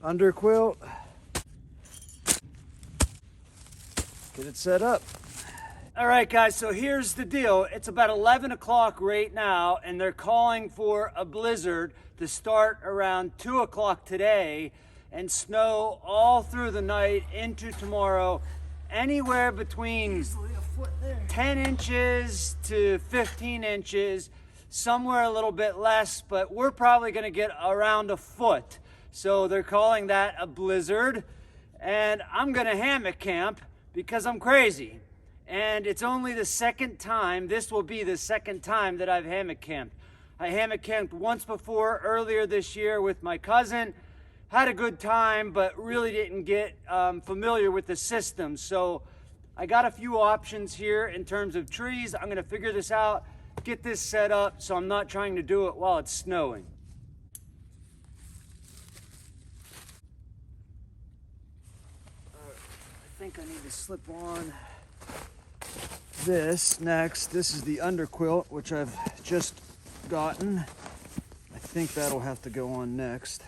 under quilt. Get it set up. All right, guys, so here's the deal. It's about 11 o'clock right now, and they're calling for a blizzard to start around 2 o'clock today and snow all through the night into tomorrow, anywhere between 10 inches to 15 inches, somewhere a little bit less, but we're probably gonna get around a foot. So they're calling that a blizzard, and I'm gonna hammock camp because I'm crazy. And it's only the second time, this will be the second time that I've hammock camped. I hammock camped once before earlier this year with my cousin, had a good time, but really didn't get familiar with the system. So I got a few options here in terms of trees. I'm gonna figure this out, get this set up so I'm not trying to do it while it's snowing. I think I need to slip on this next. This is the underquilt, which I've just gotten. I think that'll have to go on next.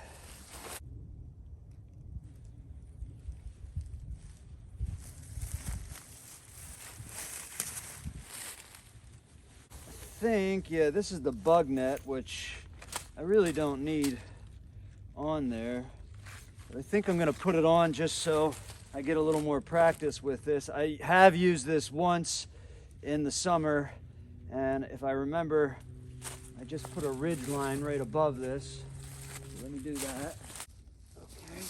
I think, yeah, this is the bug net, which I really don't need on there. But I think I'm gonna put it on just so I get a little more practice with this. I have used this once in the summer, and if I remember, I just put a ridge line right above this. So let me do that. Okay.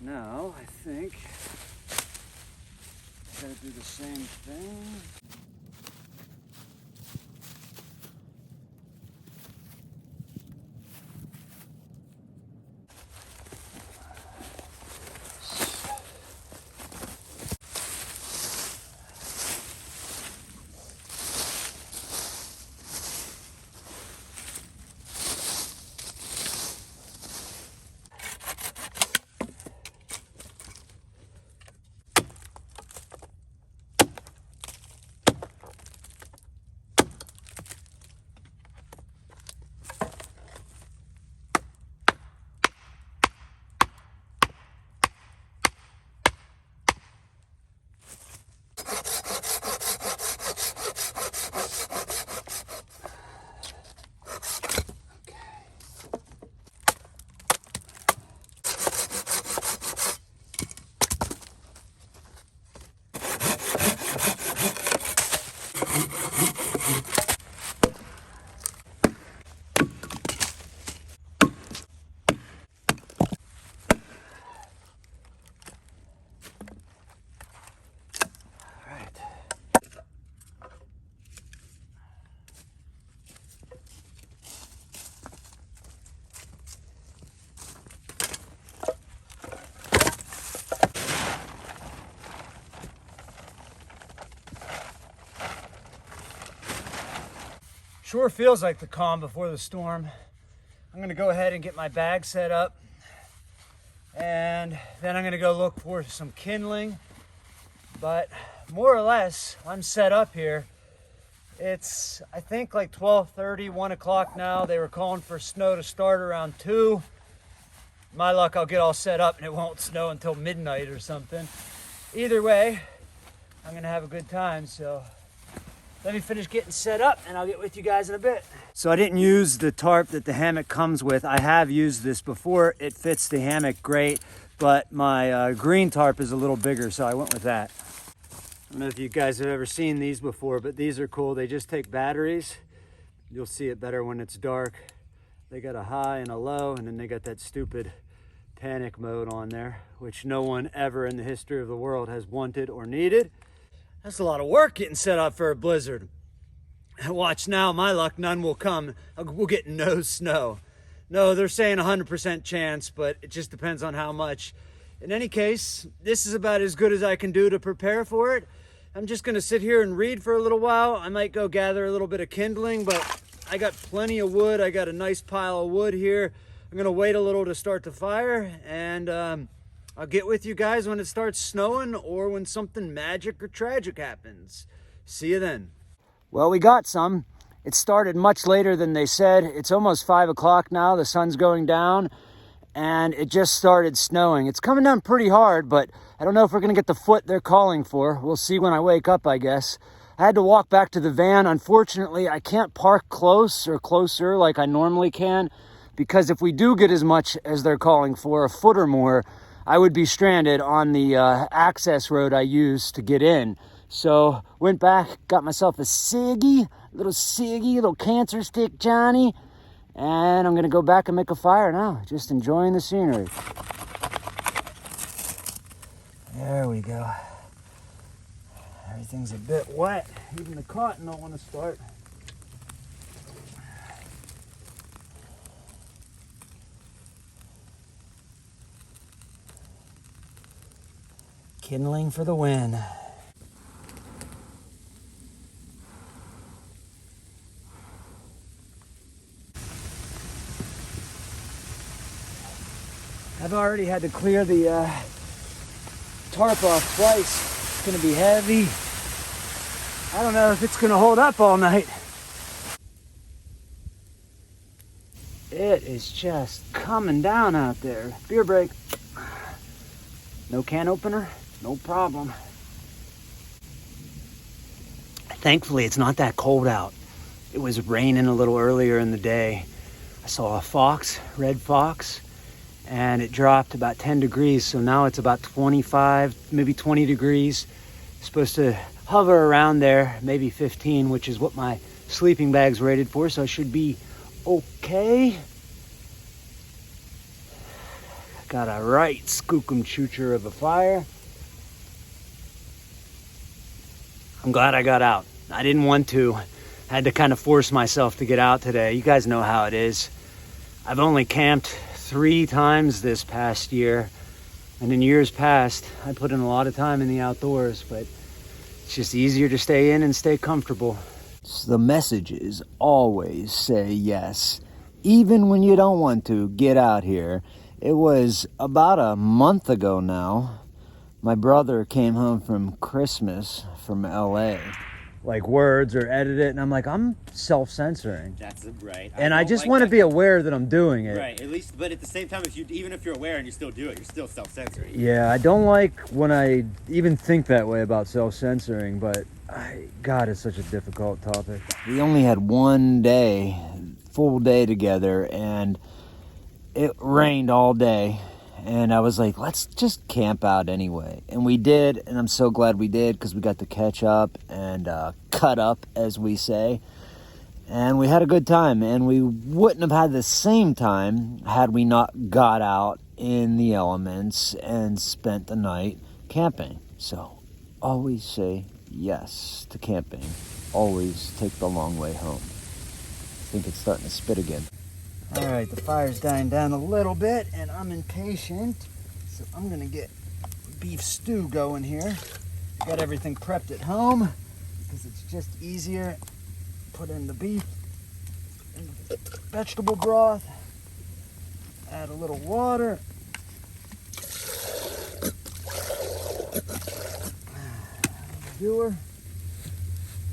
Now I think I gotta do the same thing. Sure feels like the calm before the storm. I'm gonna go ahead and get my bag set up, and then I'm gonna go look for some kindling. But more or less, I'm set up here. It's, I think, like 12:30, 1 o'clock now. They were calling for snow to start around 2. My luck, I'll get all set up and it won't snow until midnight or something. Either way, I'm gonna have a good time, so let me finish getting set up and I'll get with you guys in a bit. So I didn't use the tarp that the hammock comes with. I have used this before. It fits the hammock great, but my green tarp is a little bigger, so I went with that. I don't know if you guys have ever seen these before, but these are cool. They just take batteries. You'll see it better when it's dark. They got a high and a low, and then they got that stupid panic mode on there, which no one ever in the history of the world has wanted or needed. That's a lot of work getting set up for a blizzard. Watch now, my luck, none will come. We'll get no snow. No, they're saying 100% chance, but it just depends on how much. In any case, this is about as good as I can do to prepare for it. I'm just gonna sit here and read for a little while. I might go gather a little bit of kindling, but I got plenty of wood. I got a nice pile of wood here. I'm gonna wait a little to start the fire, and I'll get with you guys when it starts snowing or when something magic or tragic happens. See you then. Well, we got some. It started much later than they said. It's almost 5 o'clock now. The sun's going down and it just started snowing. It's coming down pretty hard, but I don't know if we're gonna get the foot they're calling for. We'll see when I wake up, I guess. I had to walk back to the van. Unfortunately, I can't park close or closer like I normally can, because if we do get as much as they're calling for, a foot or more, I would be stranded on the access road I use to get in. So went back, got myself a little cancer stick Johnny, and I'm gonna go back and make a fire now, just enjoying the scenery. There we go. Everything's a bit wet. Even the cotton don't want to start. Kindling for the win. I've already had to clear the tarp off twice. It's gonna be heavy. I don't know if it's gonna hold up all night. It is just coming down out there. Beer break. No can opener, no problem. Thankfully, it's not that cold out. It was raining a little earlier in the day. I saw a fox, red fox, and it dropped about 10 degrees. So now it's about 25, maybe 20 degrees. Supposed to hover around there, maybe 15, which is what my sleeping bag's rated for. So I should be okay. Got a right skookum choocher of a fire. I'm glad I got out. I didn't want to. I had to kind of force myself to get out today. You guys know how it is. I've only camped 3 times this past year. And in years past, I put in a lot of time in the outdoors, but it's just easier to stay in and stay comfortable. The message is always say yes. Even when you don't want to, get out here. It was about a month ago now. My brother came home from Christmas from LA. Like words or edit it, and I'm like, I'm self-censoring. That's right. And I just want to be aware that I'm doing it. Right, at least, but at the same time, even if you're aware and you still do it, you're still self-censoring. Yeah, I don't like when I even think that way about self-censoring, but God, it's such a difficult topic. We only had one day, full day together, and it rained all day, and I was like, let's just camp out anyway. And we did, and I'm so glad we did, because we got to catch up and cut up, as we say. And we had a good time, and we wouldn't have had the same time had we not got out in the elements and spent the night camping. So always say yes to camping. Always take the long way home. I think it's starting to spit again. All right, the fire's dying down a little bit, and I'm impatient, so I'm gonna get beef stew going here. Got everything prepped at home because it's just easier. Put in the beef and vegetable broth. Add a little water. Viewer.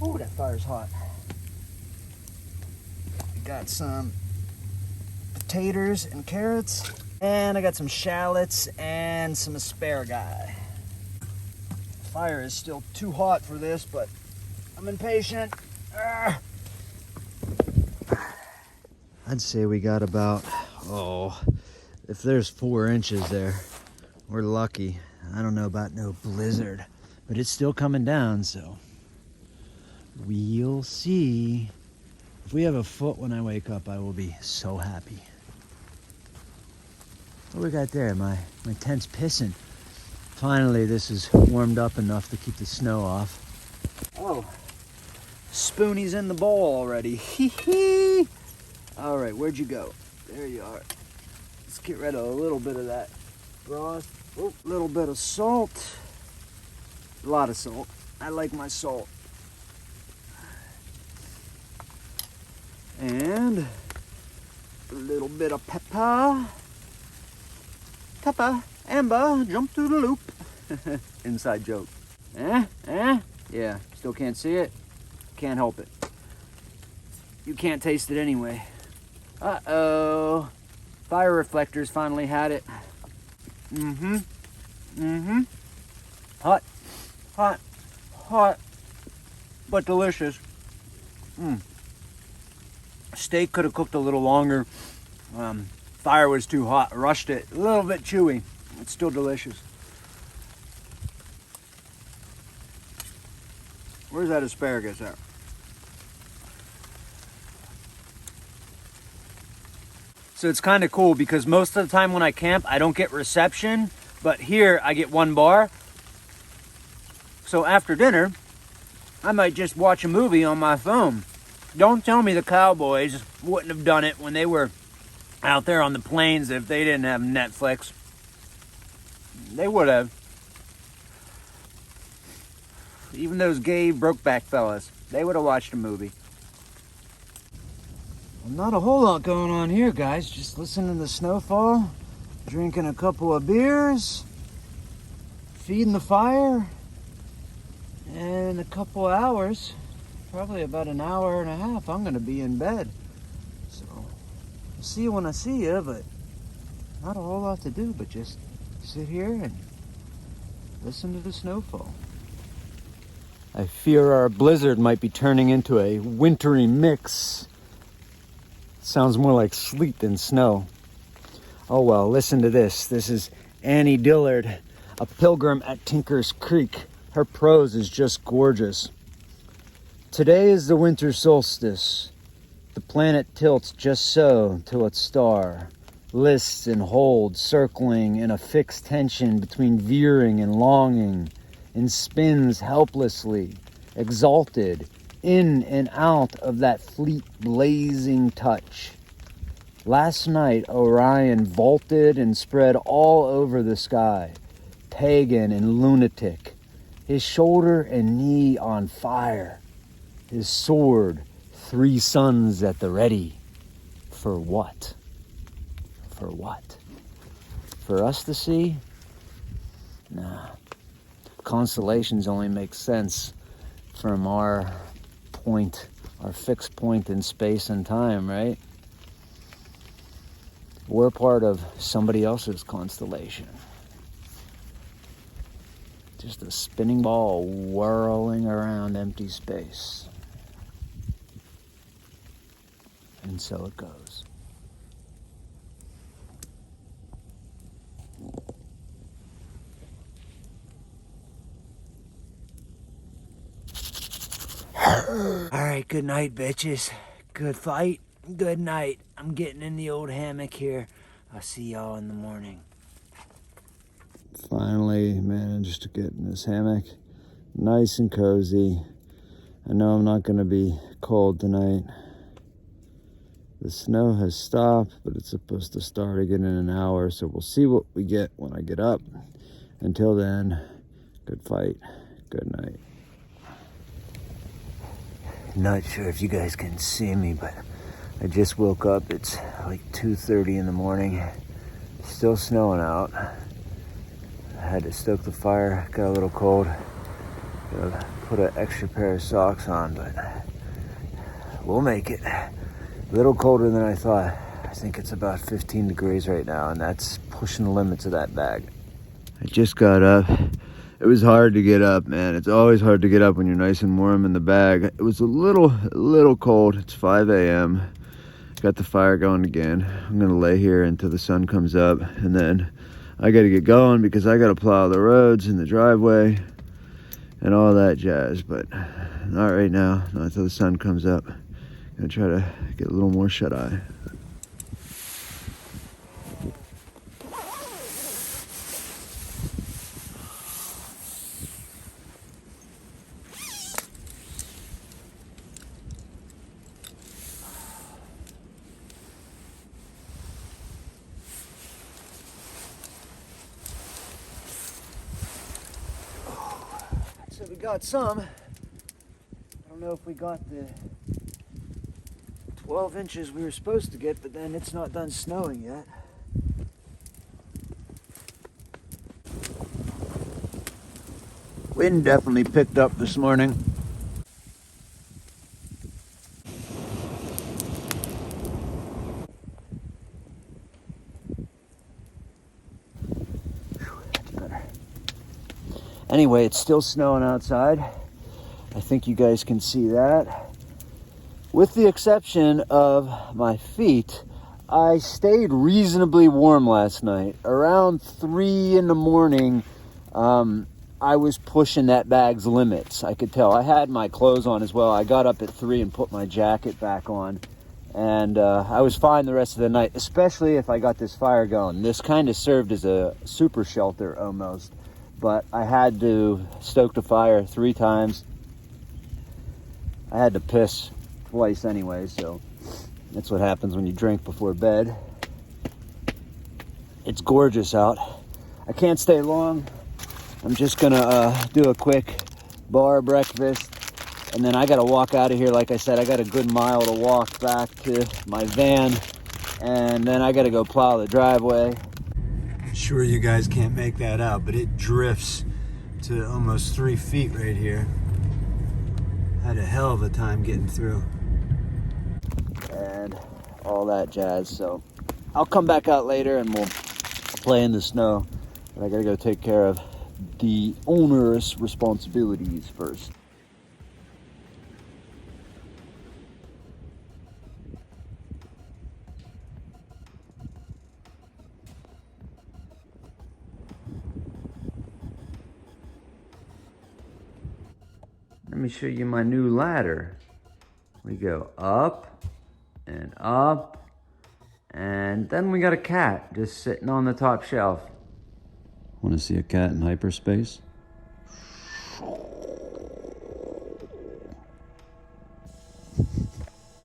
Oh, that fire's hot. Got some potatoes and carrots, and I got some shallots and some asparagus. Fire is still too hot for this, but I'm impatient. I'd say we got about, if there's 4 inches there, we're lucky. I don't know about no blizzard, but it's still coming down, so we'll see. If we have a foot when I wake up, I will be so happy. What we got there? My tent's pissing. Finally, this is warmed up enough to keep the snow off. Oh, Spoonie's in the bowl already. Hee hee. All right, where'd you go? There you are. Let's get rid of a little bit of that broth. Oh, a little bit of salt. A lot of salt. I like my salt. And a little bit of pepper. Pepper, Amber, jump through the loop. Inside joke. Yeah, still can't see it. Can't help it. you can't taste it anyway. Uh-oh. Fire reflectors finally had it. Hot, hot, hot, but delicious. Steak could have cooked a little longer. Fire was too hot, rushed it. A little bit chewy. It's still delicious. Where's that asparagus at? So it's kind of cool because most of the time when I camp, I don't get reception, but here I get 1 bar. So after dinner, I might just watch a movie on my phone. Don't tell me the cowboys wouldn't have done it when they were out there on the plains if they didn't have Netflix. They would have. Even those gay brokeback fellas, they would have watched a movie. Well, not a whole lot going on here, guys. Just listening to the snowfall, drinking a couple of beers, feeding the fire, and in a couple of hours, probably about an hour and a half, I'm gonna be in bed. So, I'll see you when I see you, but not a whole lot to do, but just sit here and listen to the snowfall. I fear our blizzard might be turning into a wintry mix. Sounds more like sleet than snow. Oh well, listen to this. This is Annie Dillard, a pilgrim at Tinker's Creek. Her prose is just gorgeous. Today is the winter solstice. The planet tilts just so till its star lists and holds, circling in a fixed tension between veering and longing, and spins helplessly, exalted, in and out of that fleet blazing touch. Last night Orion vaulted and spread all over the sky, pagan and lunatic, his shoulder and knee on fire, his sword 3 suns at the ready. For what? For what? For us to see? Nah. Constellations only make sense from our point, our fixed point in space and time, right? We're part of somebody else's constellation. Just a spinning ball whirling around empty space. And so it goes. Alright, good night, bitches. Good fight, good night. I'm getting in the old hammock here. I'll see y'all in the morning. Finally managed to get in this hammock. Nice and cozy. I know I'm not going to be cold tonight. The snow has stopped, but it's supposed to start again in an hour, so we'll see what we get when I get up. Until then, good fight, good night. Not sure if you guys can see me, but I just woke up. It's like 2:30 in the morning. Still snowing out. I had to stoke the fire, got a little cold. Gotta put an extra pair of socks on, but we'll make it. A little colder than I thought. I think it's about 15 degrees right now, and that's pushing the limits of that bag. I just got up. It was hard to get up, man. It's always hard to get up when you're nice and warm in the bag. It was a little cold. It's 5 a.m. Got the fire going again. I'm gonna lay here until the sun comes up, and then I gotta get going because I gotta plow the roads in the driveway and all that jazz. But not right now, not until the sun comes up. Gonna try to get a little more shut-eye. So we got some. I don't know if we got the 12 inches we were supposed to get, but then it's not done snowing yet. Wind definitely picked up this morning. Anyway, it's still snowing outside. I think you guys can see that. With the exception of my feet, I stayed reasonably warm last night. Around 3 in the morning, I was pushing that bag's limits. I could tell. I had my clothes on as well. I got up at 3 and put my jacket back on. And I was fine the rest of the night, especially if I got this fire going. This kind of served as a super shelter almost. But I had to stoke the fire 3 times. I had to piss twice anyway, so that's what happens when you drink before bed. It's gorgeous out. I can't stay long. I'm just gonna do a quick bar breakfast, and then I gotta walk out of here. Like I said, I got a good mile to walk back to my van, and then I gotta go plow the driveway. Sure you guys can't make that out, but it drifts to almost 3 feet right here. Had a hell of a time getting through. And all that jazz, so I'll come back out later and we'll play in the snow. But I gotta go take care of the onerous responsibilities first. Let me show you my new ladder. We go up and up, and then we got a cat just sitting on the top shelf. Want to see a cat in hyperspace?